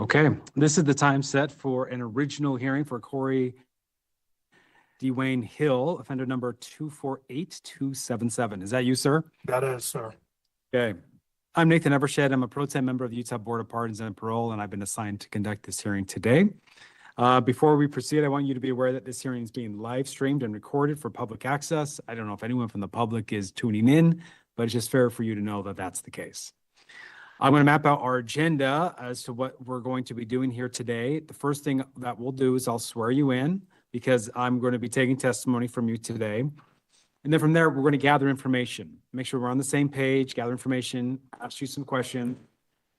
Okay, this is the time set for an original hearing for Corey DeWayne Hill, offender number 248277. Is that you, sir? That is, sir. Okay. I'm Nathan Evershed. I'm a pro tem member of the Utah Board of Pardons and Parole, and I've been assigned to conduct this hearing today. Before we proceed, I want you to be aware that this hearing is being live streamed and recorded for public access. I don't know if anyone from the public is tuning in, but it's just fair for you to know that that's the case. I'm going to map out our agenda as to what we're going to be doing here today. The first thing that we'll do is I'll swear you in because I'm going to be taking testimony from you today. And then from there, we're going to gather information, make sure we're on the same page, gather information, ask you some questions.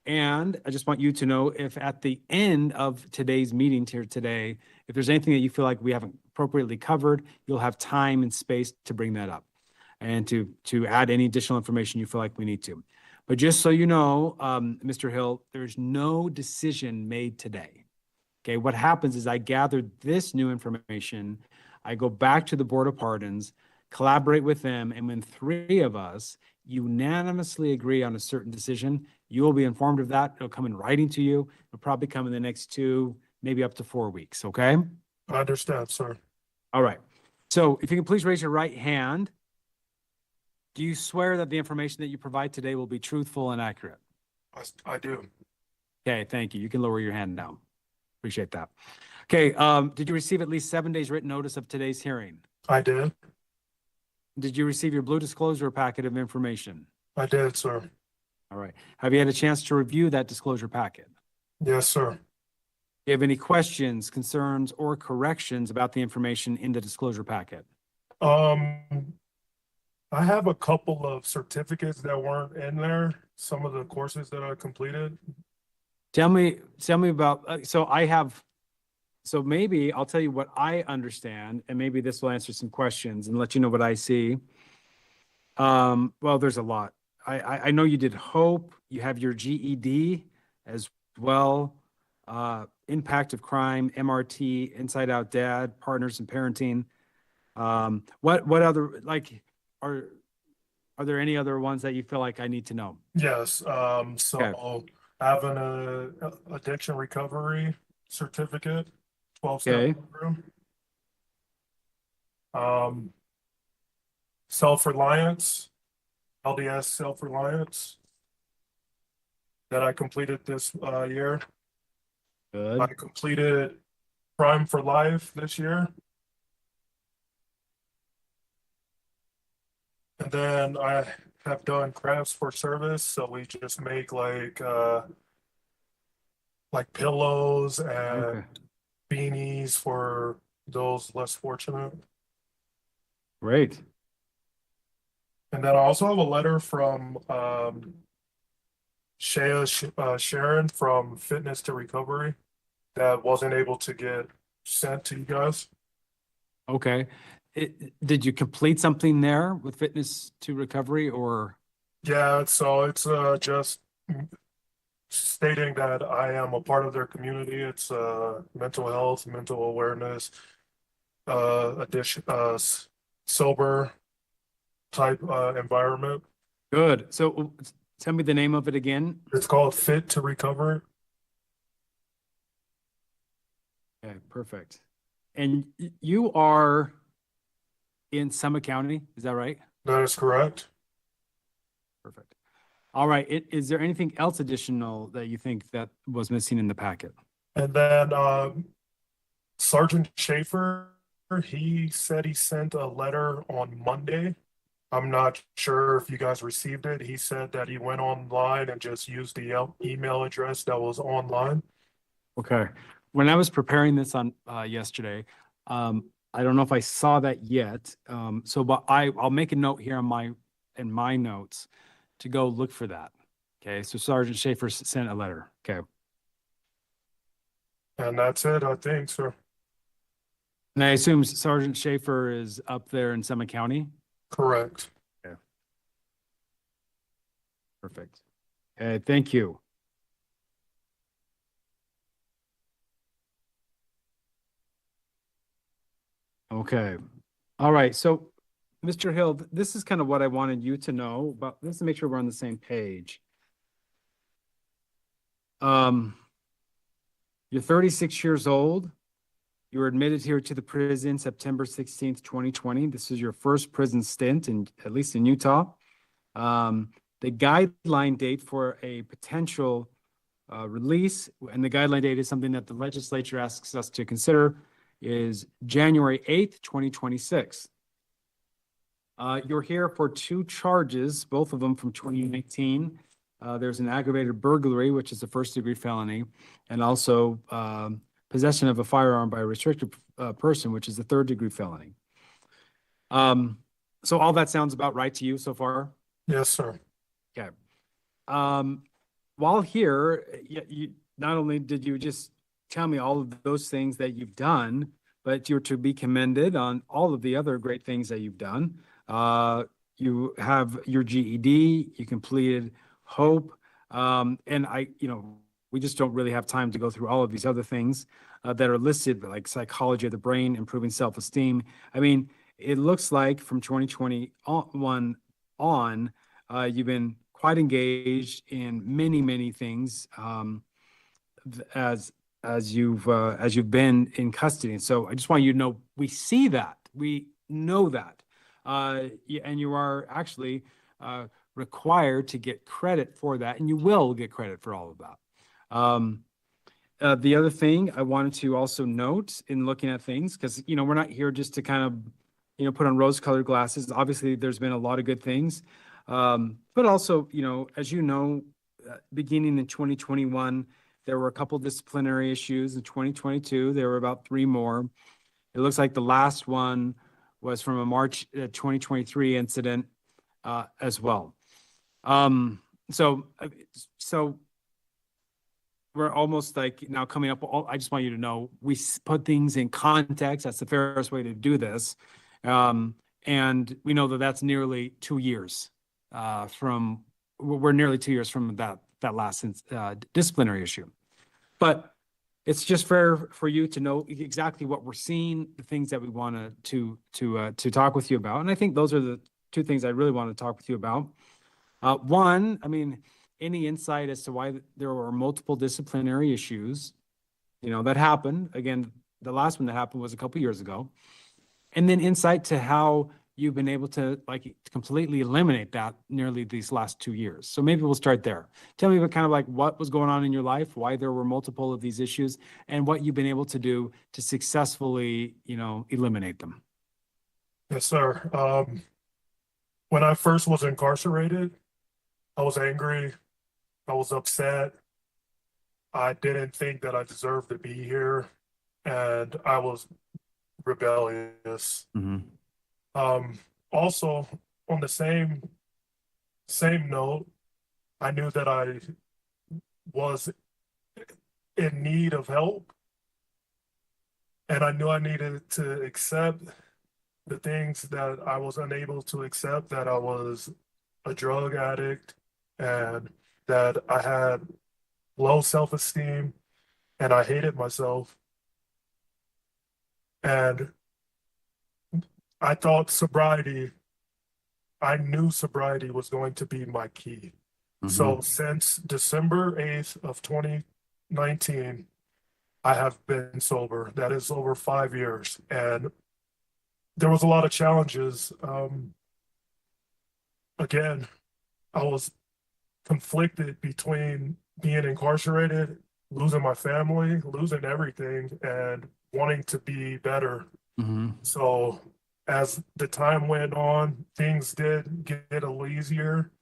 And I just want you to know if at the end of today's meeting here today, if there's anything that you feel like we haven't appropriately covered, you'll have time and space to bring that up and to add any additional information you feel like we need to. But just so you know, Mr. Hill, there's no decision made today. Okay, what happens is I gather this new information, I go back to the Board of Pardons, collaborate with them, and when three of us unanimously agree on a certain decision, you will be informed of that. It'll come in writing to you. It'll probably come in the next 2, maybe up to 4 weeks, okay? I understand, sir. All right. So if you can please raise your right hand. Do you swear that the information that you provide today will be truthful and accurate? I do. Okay, thank you. You can lower your hand now. Appreciate that. Okay, did you receive at least 7 days written notice of today's hearing? I did. Did you receive your blue disclosure packet of information? I did, sir. All right. Have you had a chance to review that disclosure packet? Yes, sir. Do you have any questions, concerns, or corrections about the information in the disclosure packet? I have a couple of certificates that weren't in there, some of the courses that I completed. Tell me about, so maybe I'll tell you what I understand, and maybe this will answer some questions and let you know what I see. Well, there's a lot. I know you did HOPE, you have your GED as well, impact of crime, MRT, Inside Out Dad, partners in parenting. What other, like, are there any other ones that you feel like I need to know? Yes, so Okay. I have an addiction recovery certificate, 12-step Okay. program. Self-reliance, LDS self-reliance that I completed this year. Good. I completed Crime for Life this year. And then I have done crafts for service. So we just make like pillows and beanies for those less fortunate. Great. And then I also have a letter from Sharon from Fitness to Recovery that wasn't able to get sent to you guys. Okay. Did you complete something there with Fitness to Recovery or? Yeah, so it's just stating that I am a part of their community. It's mental health, mental awareness, sober type environment. Good. So tell me the name of it again. It's called Fit to Recover. Okay, perfect. And you are in Summit County, is that right? That is correct. Perfect. All right. Is there anything else additional that you think that was missing in the packet? And then Sergeant Schaefer, he said he sent a letter on Monday. I'm not sure if you guys received it. He said that he went online and just used the email address that was online. Okay. When I was preparing this on yesterday, I don't know if I saw that yet. But I'll make a note here in my notes to go look for that. Okay. So Sergeant Schaefer sent a letter. Okay. And that's it, I think, sir. And I assume Sergeant Schaefer is up there in Summit County? Correct. Okay. Perfect. Okay, thank you. Okay. All right. So, Mr. Hill, this is kind of what I wanted you to know, but let's make sure we're on the same page. You're 36 years old. You were admitted here to the prison September 16th, 2020. This is your first prison stint, at least in Utah. The guideline date for a potential release, and the guideline date is something that the legislature asks us to consider, is January 8th, 2026. You're here for two charges, both of them from 2019. There's an aggravated burglary, which is a first-degree felony, and also possession of a firearm by a restricted person, which is a third-degree felony. So all that sounds about right to you so far? Yes, sir. Okay. While here, you not only did you just tell me all of those things that you've done, but you're to be commended on all of the other great things that you've done. You have your GED, you completed HOPE, and we just don't really have time to go through all of these other things that are listed, like psychology of the brain, improving self-esteem. I mean, it looks like from 2021 on, you've been quite engaged in many, many things as you've been in custody. And so I just want you to know, we see that, we know that, and you are actually required to get credit for that, and you will get credit for all of that. The other thing I wanted to also note in looking at things, because we're not here just to kind of put on rose-colored glasses. Obviously, there's been a lot of good things, but also as beginning in 2021, there were a couple disciplinary issues. In 2022, there were about 3 more. It looks like the last one was from a March 2023 incident as well. So we're almost like now coming up. I just want you to know, we put things in context. That's the fairest way to do this. And we know that that's nearly 2 years we're nearly 2 years from that last disciplinary issue. But it's just fair for you to know exactly what we're seeing, the things that we want to talk with you about. And I think those are the 2 things I really want to talk with you about. One, I mean, any insight as to why there were multiple disciplinary issues, that happened. Again, the last one that happened was a couple years ago. And then insight to how you've been able to completely eliminate that nearly these last 2 years. So maybe we'll start there. Tell me about kind of what was going on in your life, why there were multiple of these issues, and what you've been able to do to successfully, eliminate them. Yes, sir. When I first was incarcerated, I was angry. I was upset. I didn't think that I deserved to be here, and I was rebellious. Mm-hmm. Also, on the same note, I knew that I was in need of help, and I knew I needed to accept the things that I was unable to accept, that I was a drug addict and that I had low self-esteem and I hated myself. And I knew sobriety was going to be my key. Mm-hmm. So since December 8th of 2019, I have been sober. That is over 5 years. And there was a lot of challenges. Again, I was conflicted between being incarcerated, losing my family, losing everything, and wanting to be better. Mm-hmm. So as the time went on, things did get a little easier.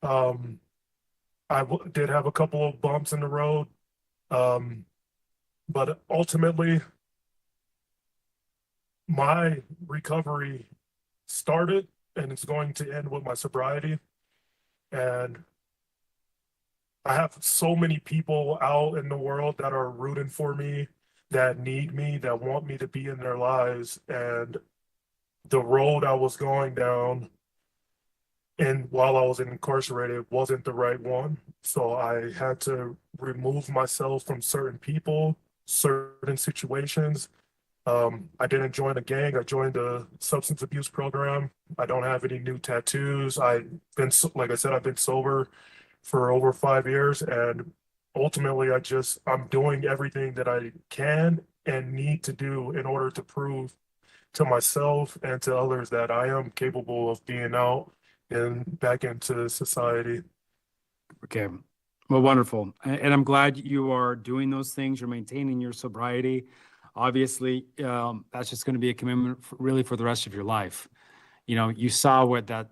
I did have a couple of bumps in the road, but ultimately, my recovery started and it's going to end with my sobriety. And I have so many people out in the world that are rooting for me, that need me, that want me to be in their lives. And the road I was going down, and while I was incarcerated, wasn't the right one. So I had to remove myself from certain people, certain situations. I didn't join a gang. I joined a substance abuse program. I don't have any new tattoos. Like I said, I've been sober for over 5 years, and ultimately, I'm doing everything that I can and need to do in order to prove to myself and to others that I am capable of being out and back into society. Okay. Well, wonderful. And I'm glad you are doing those things. You're maintaining your sobriety. Obviously, that's just going to be a commitment really for the rest of your life. You know, you saw what the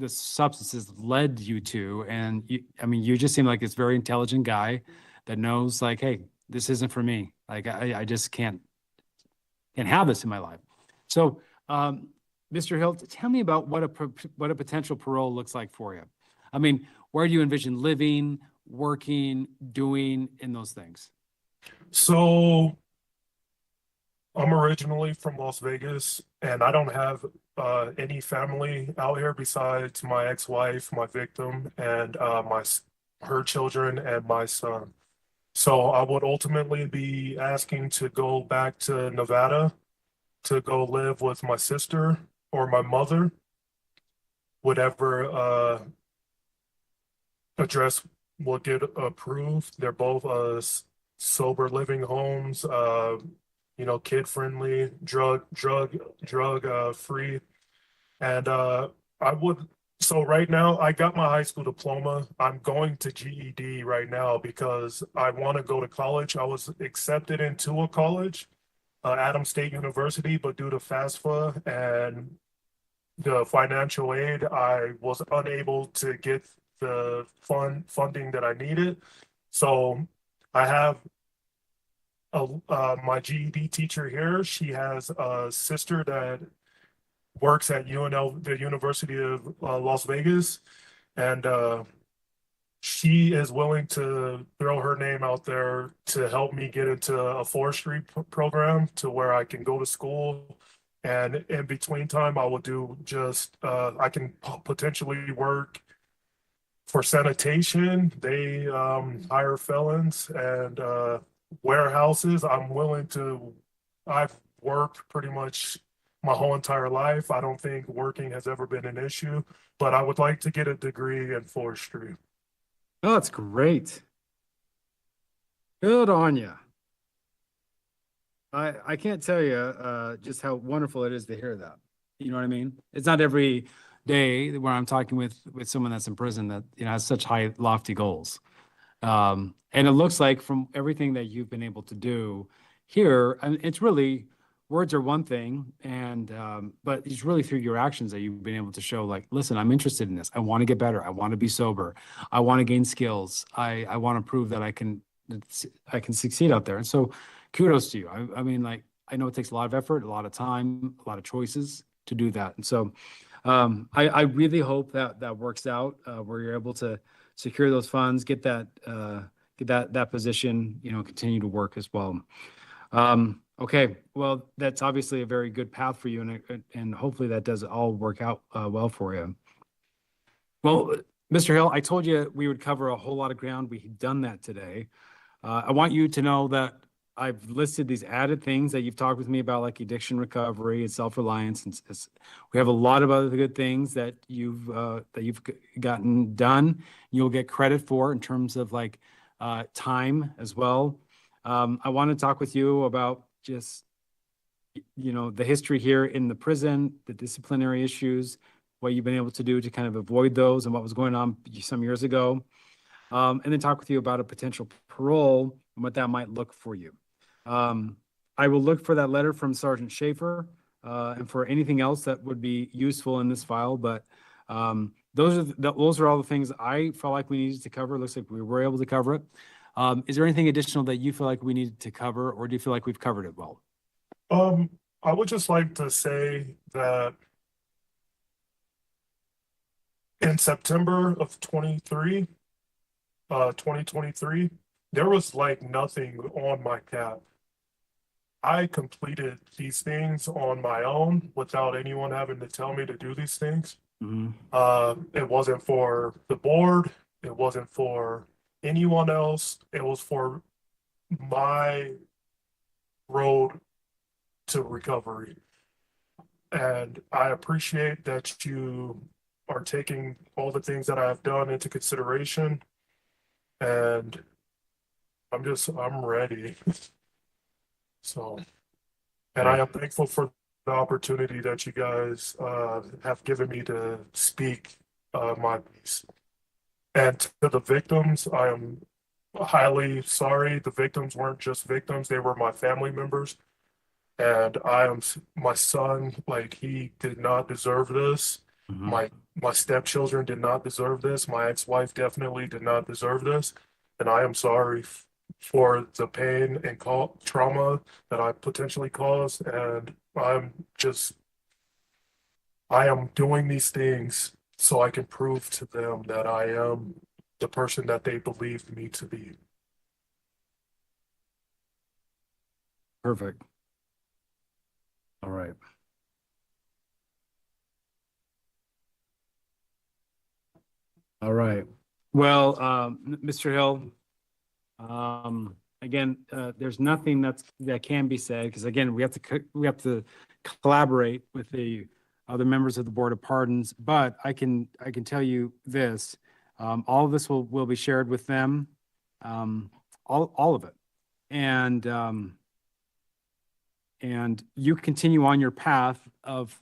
substances led you to, and I mean, you just seem like this very intelligent guy that knows, like, hey, this isn't for me. Like, I just can't have this in my life. So, Mr. Hill, tell me about what a potential parole looks like for you. I mean, where do you envision living, working, doing in those things? So I'm originally from Las Vegas, and I don't have any family out here besides my ex-wife, my victim, and her children and my son. So I would ultimately be asking to go back to Nevada to go live with my sister or my mother, whatever address will get approved. They're both sober living homes, kid friendly, drug free. And I would, so right now I got my high school diploma. I'm going to GED right now because I want to go to college. I was accepted into a college, Adams State University, but due to FAFSA and the financial aid, I was unable to get the funding that I needed. So I have my GED teacher here. She has a sister that works at UNL, the University of Las Vegas, and she is willing to throw her name out there to help me get into a forestry program to where I can go to school. And in between time, I will do just, I can potentially work for sanitation. They hire felons and warehouses. I've worked pretty much my whole entire life. I don't think working has ever been an issue, but I would like to get a degree in forestry. Oh, that's great. Good on you. I can't tell you just how wonderful it is to hear that. You know what I mean? It's not every day where I'm talking with someone that's in prison that, you know, has such high, lofty goals. And it looks like from everything that you've been able to do here, and it's really words are one thing, and but it's really through your actions that you've been able to show, like, listen, I'm interested in this. I want to get better. I want to be sober. I want to gain skills. I want to prove that I can succeed out there. And so kudos to you. I mean, like, I know it takes a lot of effort, a lot of time, a lot of choices to do that. And so I really hope that that works out where you're able to secure those funds, get that position, you know, continue to work as well. Okay, well, that's obviously a very good path for you, and hopefully that does all work out well for you. Well, Mr. Hill, I told you we would cover a whole lot of ground. We've done that today. I want you to know that I've listed these added things that you've talked with me about, like addiction recovery and self-reliance. And we have a lot of other good things that you've gotten done. You'll get credit for in terms of like time as well. I want to talk with you about just, you know, the history here in the prison, the disciplinary issues, what you've been able to do to kind of avoid those and what was going on some years ago. And then talk with you about a potential parole and what that might look for you. I will look for that letter from Sergeant Schaefer and for anything else that would be useful in this file. But those are all the things I felt like we needed to cover. It looks like we were able to cover it. Is there anything additional that you feel like we needed to cover, or do you feel like we've covered it well? I would just like to say that in September of 2023, there was like nothing on my cap. I completed these things on my own without anyone having to tell me to do these things. Mhm. It wasn't for the board. It wasn't for anyone else. It was for my road to recovery. And I appreciate that you are taking all the things that I have done into consideration. And I'm ready. So, and I Okay. am thankful for the opportunity that you guys have given me to speak my piece. And to the victims, I am highly sorry. The victims weren't just victims, they were my family members. And my son, like he did not deserve this. Mhm. My stepchildren did not deserve this. My ex-wife definitely did not deserve this. And I am sorry for the pain and trauma that I potentially caused. And I am doing these things so I can prove to them that I am the person that they believed me to be. Perfect. All right. All right. Well, Mr. Hill, again, there's nothing that can be said because again, we have to collaborate with the other members of the Board of Pardons. But I can tell you this, all of this will be shared with them, all of it, and you continue on your path of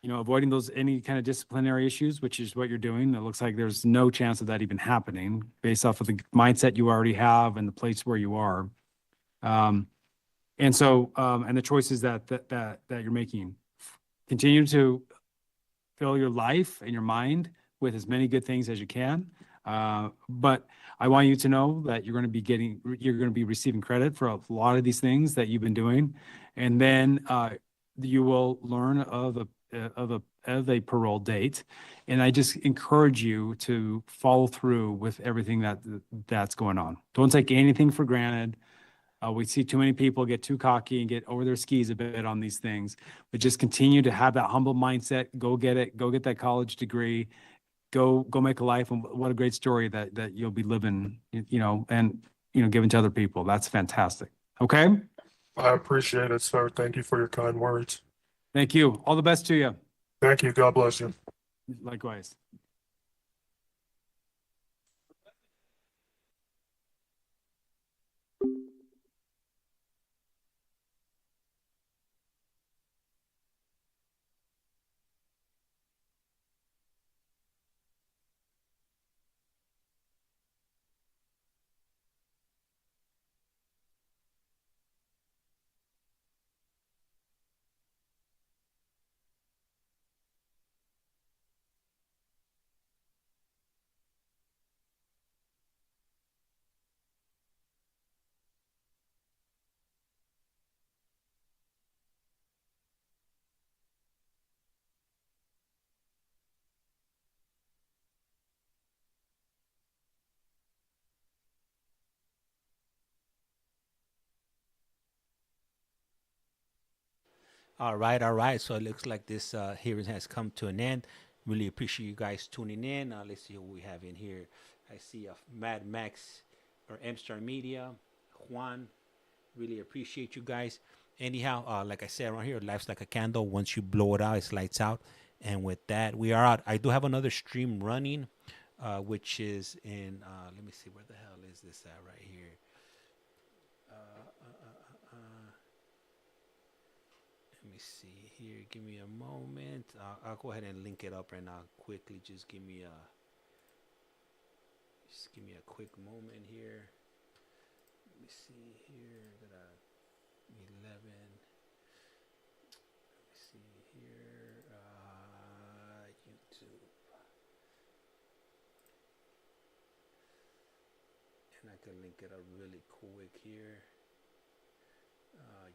avoiding any kind of disciplinary issues, which is what you're doing. It looks like there's no chance of that even happening based off of the mindset you already have and the place where you are. And so, and the choices that you're making. Continue to fill your life and your mind with as many good things as you can. But I want you to know that you're going to be receiving credit for a lot of these things that you've been doing. And then you will learn of a parole date. And I just encourage you to follow through with everything that's going on. Don't take anything for granted. We see too many people get too cocky and get over their skis a bit on these things, but just continue to have that humble mindset. Go get it. Go get that college degree. Go make a life. And what a great story that you'll be living, and giving to other people. That's fantastic. Okay. I appreciate it, sir. Thank you for your kind words. Thank you. All the best to you. Thank you. God bless you. Likewise. All right, all right. So it looks like this hearing has come to an end. Really appreciate you guys tuning in. Let's see what we have in here. I see Mad Max or M Star Media, Juan. Really appreciate you guys. Anyhow, like I said around here, life's like a candle. Once you blow it out, it's lights out. And with that, we are out. I do have another stream running, which is in. Let me see, where the hell is this at right here? Let me see here. Give me a moment. I'll go ahead and link it up right now quickly. Just give me a quick moment here. Let me see here. Got a 11. Let me see here. YouTube. And I can link it up really quick here.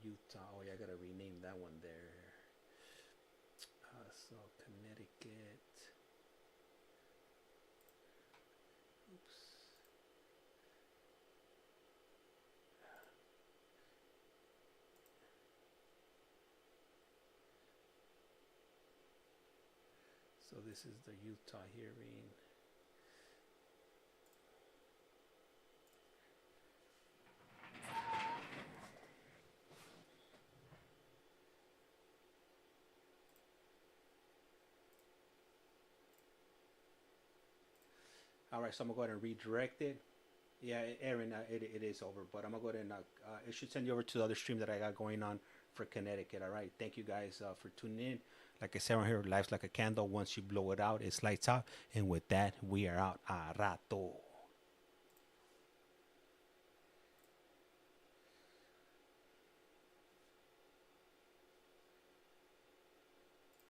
Utah. Oh yeah, I gotta rename that one there. So Connecticut. Oops. So this is the Utah hearing. All right, so I'm gonna go ahead and redirect it. Yeah, Aaron, it is over, but I'm gonna go ahead and it should send you over to the other stream that I got going on for Connecticut. All right, thank you guys for tuning in. Like I said around here, life's like a candle. Once you blow it out, it's lights out. And with that, we are out. A rato.